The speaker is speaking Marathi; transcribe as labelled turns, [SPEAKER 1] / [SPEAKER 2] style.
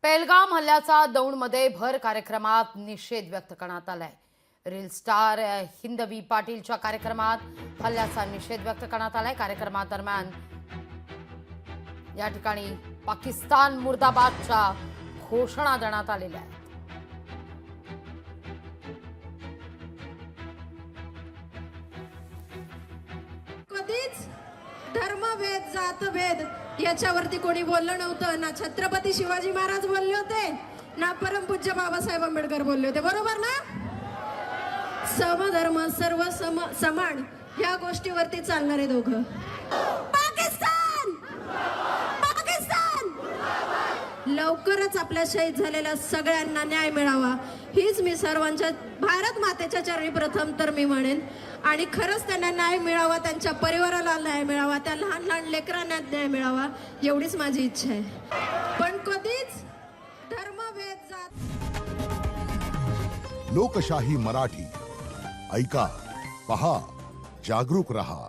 [SPEAKER 1] पेहलगाम हल्ल्याचा दौंडमध्ये भर कार्यक्रमात निषेध व्यक्त करण्यात आलाय। रील स्टार हिंदवी पाटीलच्या कार्यक्रमात हल्ल्याचा निषेध व्यक्त करण्यात आलाय। कार्यक्रमादरम्यान या ठिकाणी पाकिस्तान मुर्दाबादच्या घोषणा देण्यात आलेल्या आहेत।
[SPEAKER 2] कधीच धर्मभेद जातभेद याच्यावरती कोणी बोललं नव्हतं। ना छत्रपती शिवाजी महाराज बोलले होते, ना परमपूज्य बाबासाहेब आंबेडकर बोलले होते, बरोबर ना? समधर्म सर्व समान ह्या गोष्टीवरती चालणारे दोघं। पाकिस्तान पाकिस्तान लवकरच आपल्या शहीद झालेल्या सगळ्यांना न्याय मिळावा हीच मी सर्वांच्या भारत मातेच्या चरणी प्रथम तर मी म्हणेन। आणि खरंच त्यांना न्याय मिळावा, त्यांच्या परिवाराला न्याय मिळावा, त्या लहान लहान लेकरांना न्याय मिळावा एवढीच माझी इच्छा आहे। पण कधीच धर्मभेद जात।
[SPEAKER 3] लोकशाही मराठी ऐका, पहा, जागरूक रहा।